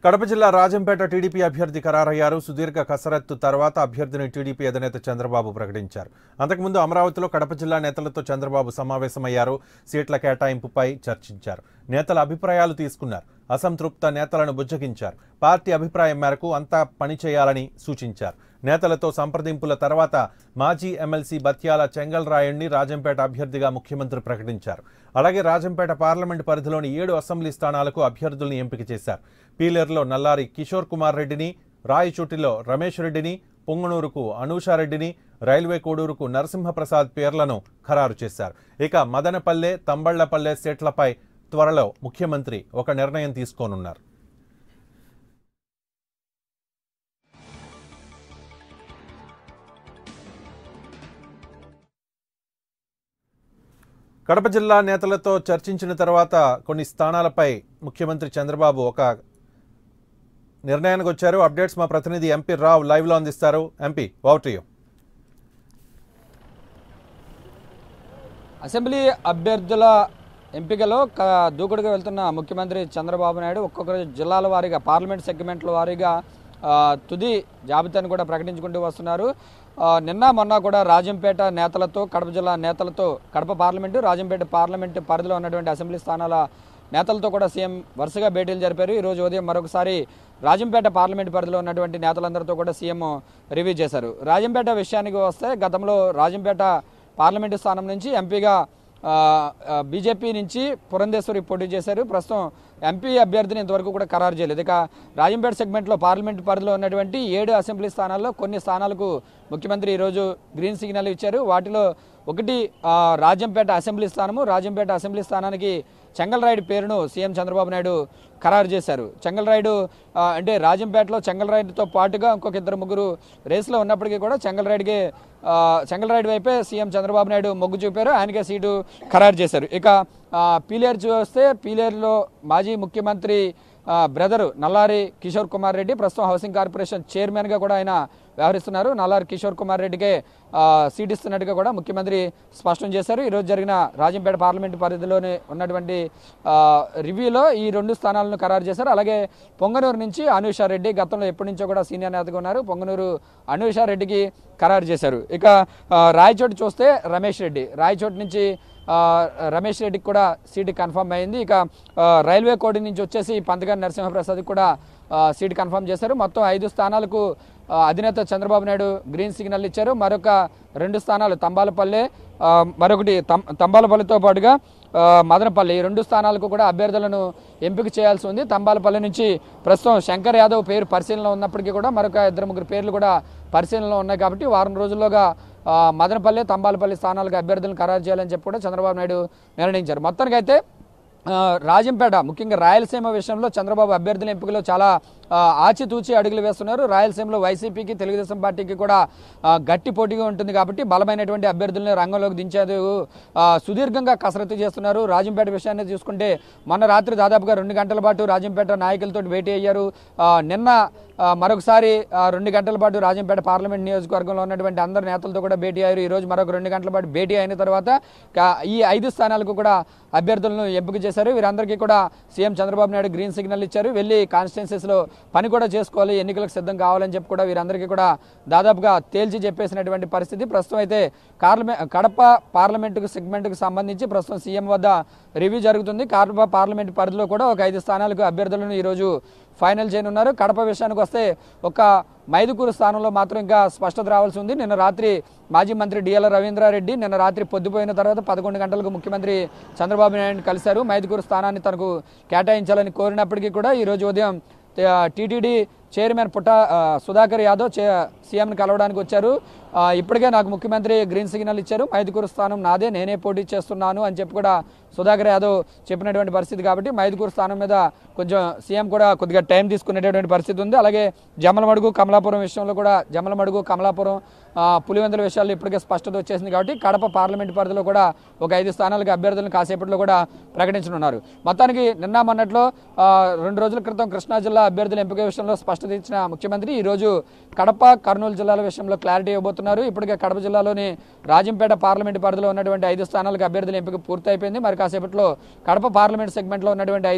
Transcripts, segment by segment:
కడప జిల్లా రాజంపేట టీడీపీ అభ్యర్థి ఖరారయ్యారు. సుదీర్ఘ కసరత్తు తర్వాత అభ్యర్థిని టీడీపీ అధినేత చంద్రబాబు ప్రకటించారు. అంతకుముందు అమరావతిలో కడప జిల్లా నేతలతో చంద్రబాబు సమావేశమయ్యారు. సీట్ల కేటాయింపుపై చర్చించారు. నేతల అభిప్రాయాలు తీసుకున్నారు. అసంతృప్త నేతలను బుజ్జగించారు. పార్టీ అభిప్రాయం మేరకు అంతా పనిచేయాలని సూచించారు. నేతలతో సంప్రదింపుల తర్వాత మాజీ ఎమ్మెల్సీ బత్యాల చెంగల్రాయుడిని రాజంపేట అభ్యర్థిగా ముఖ్యమంత్రి ప్రకటించారు. అలాగే రాజంపేట పార్లమెంటు పరిధిలోని 7 అసెంబ్లీ స్థానాలకు అభ్యర్థుల్ని ఎంపిక చేశారు. పీలేరులో నల్లారి కిషోర్ కుమార్ రెడ్డిని, రాయచోటిలో రమేష్ రెడ్డిని, పొంగనూరుకు అనూషారెడ్డిని, రైల్వే కోడూరుకు నరసింహప్రసాద్ పేర్లను ఖరారు చేశారు. ఇక మదనపల్లె, తంబళ్లపల్లె సీట్లపై త్వరలో ముఖ్యమంత్రి ఒక నిర్ణయం తీసుకోనున్నారు. కడప జిల్లా నేతలతో చర్చించిన తర్వాత కొన్ని స్థానాలపై ముఖ్యమంత్రి చంద్రబాబు ఒక నిర్ణయానికి వచ్చారు. అప్డేట్స్ మా ప్రతినిధి ఎంపీ రావు లైవ్లో అందిస్తారు. MP, over to you. Assembly అభ్యర్థుల ఎంపికలో దూకుడుగా వెళ్తున్న ముఖ్యమంత్రి చంద్రబాబు నాయుడు ఒక్కొక్క జిల్లాల వారీగా, పార్లమెంట్ సెగ్మెంట్ల వారీగా తుది జాబితాను కూడా ప్రకటించుకుంటూ వస్తున్నారు. నిన్న మొన్న కూడా రాజంపేట నేతలతో, కడప జిల్లా నేతలతో, కడప పార్లమెంటు, రాజంపేట పార్లమెంటు పరిధిలో ఉన్నటువంటి అసెంబ్లీ స్థానాల నేతలతో కూడా సీఎం వరుసగా భేటీలు జరిపారు. ఈరోజు ఉదయం మరొకసారి రాజంపేట పార్లమెంటు పరిధిలో ఉన్నటువంటి నేతలందరితో కూడా సీఎం రివ్యూ చేశారు. రాజంపేట విషయానికి వస్తే, గతంలో రాజంపేట పార్లమెంటు స్థానం నుంచి ఎంపీగా బీజేపీ నుంచి పురంధేశ్వరి పోటీ చేశారు. ప్రస్తుతం ఎంపీ అభ్యర్థిని ఇంతవరకు కూడా ఖరారు చేయలేదు. ఇక రాజంపేట సెగ్మెంట్లో పార్లమెంటు పరిధిలో ఉన్నటువంటి 7 అసెంబ్లీ స్థానాల్లో కొన్ని స్థానాలకు ముఖ్యమంత్రి ఈరోజు గ్రీన్ సిగ్నల్ ఇచ్చారు. వాటిలో ఒకటి రాజంపేట అసెంబ్లీ స్థానము. రాజంపేట అసెంబ్లీ స్థానానికి చెంగల్రాయుడు పేరును సీఎం చంద్రబాబు నాయుడు ఖరారు చేశారు. చెంగల్రాయుడు అంటే రాజంపేటలో చెంగల్రాయుడుతో పాటుగా ఇంకొక 2-3 రేసులో ఉన్నప్పటికీ కూడా చెంగల్రాయుడు వైపే సీఎం చంద్రబాబు నాయుడు మొగ్గు చూపారు. ఆయనకే సీటు ఖరారు చేశారు. ఇక పీలేరు చూస్తే, పీలేరులో మాజీ ముఖ్యమంత్రి బ్రదరు నల్లారి కిషోర్ కుమార్ రెడ్డి ప్రస్తుతం హౌసింగ్ కార్పొరేషన్ చైర్మన్గా కూడా ఆయన వ్యవహరిస్తున్నారు. నల్లారి కిషోర్ కుమార్ రెడ్డికే సీట్ ఇస్తున్నట్టుగా కూడా ముఖ్యమంత్రి స్పష్టం చేశారు. ఈరోజు జరిగిన రాజంపేట పార్లమెంటు పరిధిలోనే ఉన్నటువంటి రివ్యూలో ఈ 2 స్థానాలను ఖరారు చేశారు. అలాగే పొంగనూరు నుంచి అనూషారెడ్డి, గతంలో ఎప్పటి నుంచో కూడా సీనియర్ నేతగా ఉన్నారు, పొంగనూరు అనూషారెడ్డికి ఖరారు చేశారు. ఇక రాయచోటి చూస్తే రమేష్ రెడ్డి, రాయచోటి నుంచి రమేష్ రెడ్డికి కూడా సీటు కన్ఫర్మ్ అయింది. ఇక రైల్వే కోడి నుంచి వచ్చేసి పంతగాని నరసింహప్రసాద్కి కూడా సీటు కన్ఫర్మ్ చేశారు. మొత్తం 5 స్థానాలకు అధినేత చంద్రబాబు నాయుడు గ్రీన్ సిగ్నల్ ఇచ్చారు. మరొక 2 స్థానాలు తంబాలపల్లె, మరొకటి తంబాలపల్లితో పాటుగా మదనపల్లి, ఈ 2 స్థానాలకు కూడా అభ్యర్థులను ఎంపిక చేయాల్సి ఉంది. తంబాలపల్లి నుంచి ప్రస్తుతం శంకర్ యాదవ్ పేరు పరిశీలనలో ఉన్నప్పటికీ కూడా మరొక 2-3 పేర్లు కూడా పరిశీలనలో ఉన్నాయి. కాబట్టి వారం రోజుల్లోగా మదనపల్లి, తంబాలపల్లి స్థానాలకు అభ్యర్థులను ఖరారు చేయాలని చెప్పి కూడా చంద్రబాబు నాయుడు నిర్ణయించారు. మొత్తానికైతే రాజంపేట, ముఖ్యంగా రాయలసీమ విషయంలో చంద్రబాబు అభ్యర్థుల ఎంపికలో చాలా ఆచితూచి అడుగులు వేస్తున్నారు. రాయలసీమలో వైసీపీకి, తెలుగుదేశం పార్టీకి కూడా గట్టి పోటీగా ఉంటుంది. కాబట్టి బలమైనటువంటి అభ్యర్థులను రంగంలోకి దించేందుకు సుదీర్ఘంగా కసరత్తు చేస్తున్నారు. రాజంపేట విషయాన్ని చూసుకుంటే మొన్న రాత్రి దాదాపుగా 2 గంటల పాటు రాజంపేట నాయకులతో భేటీ అయ్యారు. నిన్న మరొకసారి 2 గంటల పాటు రాజంపేట పార్లమెంట్ నియోజకవర్గంలో ఉన్నటువంటి అందరు నేతలతో కూడా భేటీ అయ్యారు. ఈరోజు మరొక 2 గంటల పాటు భేటీ అయిన తర్వాత ఈ 5 స్థానాలకు కూడా అభ్యర్థులను ఎంపిక చేశారు. వీరందరికీ కూడా CM Chandrababu Naidu green signal ఇచ్చారు. వెళ్ళి కాన్స్టిట్యున్సీస్లో పని కూడా చేసుకోవాలి, ఎన్నికలకు సిద్ధం కావాలని చెప్పి కూడా వీరందరికీ కూడా దాదాపుగా తేల్చి చెప్పేసినటువంటి పరిస్థితి. ప్రస్తుతం అయితే కడప పార్లమెంటు సెగ్మెంట్కు సంబంధించి ప్రస్తుతం సీఎం వద్ద రివ్యూ జరుగుతుంది. కడప పార్లమెంటు పరిధిలో కూడా ఒక 5 స్థానాలకు అభ్యర్థులను ఈరోజు ఫైనల్ చేయనున్నారు. కడప విషయానికి వస్తే ఒక మైదుకూరు స్థానంలో మాత్రం ఇంకా స్పష్టత రావాల్సి ఉంది. నిన్న రాత్రి మాజీ మంత్రి డిఎల్ రవీంద్రారెడ్డి నిన్న రాత్రి పొద్దుపోయిన తర్వాత 11 గంటలకు ముఖ్యమంత్రి చంద్రబాబు నాయుడు కలిశారు. మైదుకూరు స్థానాన్ని తనకు కేటాయించాలని కోరినప్పటికీ కూడా ఈరోజు ఉదయం టీటీడీ చైర్మన్ సుధాకర్ యాదవ్ సీఎంని కలవడానికి వచ్చారు. ఇప్పటికే నాకు ముఖ్యమంత్రి గ్రీన్ సిగ్నల్ ఇచ్చారు, మైదుకూరు స్థానం నాదే, నేనే పోటీ చేస్తున్నాను అని చెప్పి కూడా సుధాకర్ యాదవ్ చెప్పినటువంటి పరిస్థితి. కాబట్టి మైదుకూరు స్థానం మీద కొంచెం సీఎం కూడా కొద్దిగా టైం తీసుకునేటటువంటి పరిస్థితి ఉంది. అలాగే జమ్మలమడుగు, కమలాపురం విషయంలో కూడా జమ్మలమడుగు, కమలాపురం, పులివెందుల విషయాల్లో ఇప్పటికే స్పష్టత వచ్చేసింది. కాబట్టి కడప పార్లమెంట్ పరిధిలో కూడా ఒక 5 స్థానాలకు అభ్యర్థులను కాసేపట్లో కూడా ప్రకటించనున్నారు. మొత్తానికి నిన్న మొన్నట్లో 2 రోజుల క్రితం కృష్ణా జిల్లా అభ్యర్థుల ఎంపిక విషయంలో స్పష్టత ఇచ్చిన ముఖ్యమంత్రి ఈరోజు కడప, కర్నూలు జిల్లాల విషయంలో క్లారిటీ ఇవ్వబోతున్నారు. ఇప్పటికే కడప జిల్లాలోని రాజంపేట పార్లమెంట్ పరిధిలో ఉన్నటువంటి 5 స్థానాలకు అభ్యర్థుల ఎంపిక పూర్తయిపోయింది. మరి కాసేపట్లో కడప పార్లమెంట్ సెగ్మెంట్లో ఉన్నటువంటి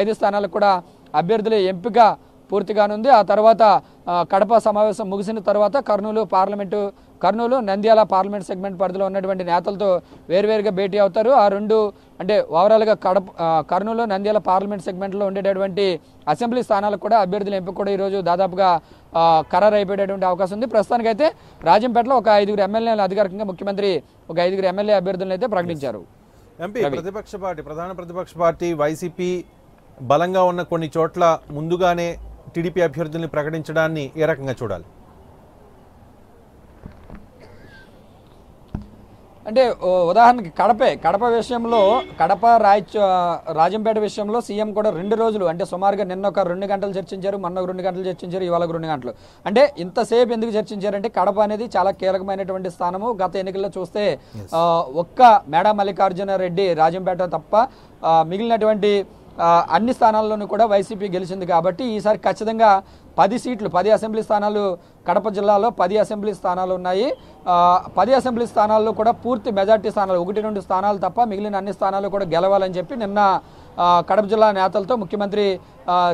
5 స్థానాలకు కూడా అభ్యర్థుల ఎంపిక పూర్తిగానుంది. ఆ తర్వాత కడప సమావేశం ముగిసిన తర్వాత కర్నూలు నంద్యాల పార్లమెంట్ సెగ్మెంట్ పరిధిలో ఉన్నటువంటి నేతలతో వేరువేరుగా భేటీ అవుతారు. ఆ రెండు అంటే ఓవరాల్గా కర్నూలు నంద్యాల పార్లమెంట్ సెగ్మెంట్లో ఉండేటటువంటి అసెంబ్లీ స్థానాలకు కూడా అభ్యర్థుల ఎంపిక కూడా ఈరోజు దాదాపుగా ఖరారు అయిపోయేటువంటి అవకాశం ఉంది. ప్రస్తుతానికైతే రాజంపేటలో ఒక 5 ఎమ్మెల్యేలు అధికారికంగా ముఖ్యమంత్రి ఒక 5 ఎమ్మెల్యే అభ్యర్థులను అయితే ప్రకటించారు. ప్రధాన ప్రతిపక్ష పార్టీ వైసీపీ బలంగా ఉన్న కొన్ని చోట్ల ముందుగానే టీడీపీ అభ్యర్థుల్ని ప్రకటించడాన్ని ఏ రకంగా చూడాలి? అంటే ఉదాహరణకి కడప విషయంలో రాజంపేట విషయంలో సీఎం కూడా 2 రోజులు అంటే సుమారుగా నిన్న ఒక 2 గంటలు చర్చించారు, మొన్న ఒక 2 గంటలు చర్చించారు, ఇవాళ 2 గంటలు. అంటే ఇంతసేపు ఎందుకు చర్చించారంటే కడప అనేది చాలా కీలకమైనటువంటి స్థానము. గత ఎన్నికల్లో చూస్తే ఒక్క మేడా మల్లికార్జున రెడ్డి రాజంపేట తప్ప మిగిలినటువంటి అన్ని స్థానాల్లోనూ కూడా వైసీపీ గెలిచింది. కాబట్టి ఈసారి ఖచ్చితంగా 10 అసెంబ్లీ స్థానాలు కడప జిల్లాలో 10 అసెంబ్లీ స్థానాలు ఉన్నాయి. 10 అసెంబ్లీ స్థానాల్లో కూడా పూర్తి మెజార్టీ స్థానాలు 1-2 స్థానాలు తప్ప మిగిలిన అన్ని స్థానాలు కూడా గెలవాలని చెప్పి నిన్న కడప జిల్లా నేతలతో ముఖ్యమంత్రి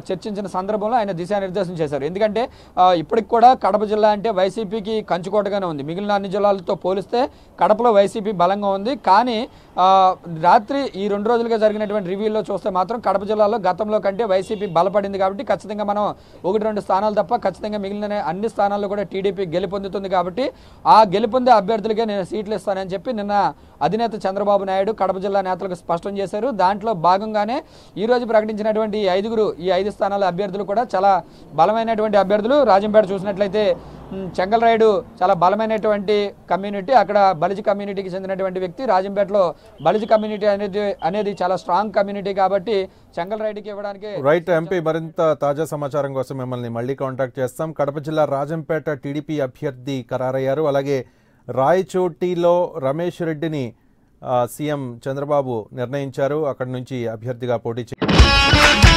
చర్చించిన సందర్భంలో ఆయన దిశానిర్దేశం చేశారు. ఎందుకంటే ఇప్పటికి కూడా కడప జిల్లా అంటే వైసీపీకి కంచుకోటగానే ఉంది. మిగిలిన అన్ని జిల్లాలతో పోలిస్తే కడపలో వైసీపీ బలంగా ఉంది. కానీ రాత్రి ఈ 2 రోజులుగా జరిగినటువంటి రివ్యూలో చూస్తే మాత్రం కడప జిల్లాలో గతంలో కంటే వైసీపీ బలపడింది. కాబట్టి ఖచ్చితంగా మనం 1-2 స్థానాలు తప్ప ఖచ్చితంగా మిగిలిన అన్ని స్థానాల్లో కూడా టీడీపీ గెలుపొందుతుంది. కాబట్టి ఆ గెలుపొందే అభ్యర్థులకే నేను సీట్లు ఇస్తానని చెప్పి నిన్న అధినేత చంద్రబాబు నాయుడు కడప జిల్లా నేతలకు స్పష్టం చేశారు. దాంట్లో భాగంగానే ఈ రోజు ప్రకటించినటువంటి ఈ 5 స్థానాల అభ్యర్థులు కూడా చాలా బలమైనటువంటి అభ్యర్థులు. రాజంపేట చూసినట్లయితే చెంగల్రాయుడు చాలా బలమైనటువంటి కమ్యూనిటీ, అక్కడ బలిజ కమ్యూనిటీకి చెందినటువంటి వ్యక్తి. రాజంపేటలో బలిజ కమ్యూనిటీ అనేది చాలా స్ట్రాంగ్ కమ్యూనిటీ కాబట్టి చెంగల్రాయుడికి ఇవ్వడానికి రైట్. ఎంపీ మరింత తాజా సమాచారం కోసం మిమ్మల్ని మళ్ళీ కాంటాక్ట్ చేస్తాం. కడప జిల్లా రాజంపేట టీడీపీ అభ్యర్థి ఖరారయ్యారు. అలాగే రాయచోటిలో రమేష్ రెడ్డిని సీఎం చంద్రబాబు నిర్ణయించారు, అక్కడి నుంచి అభ్యర్థిగా పోటీ చేయారు.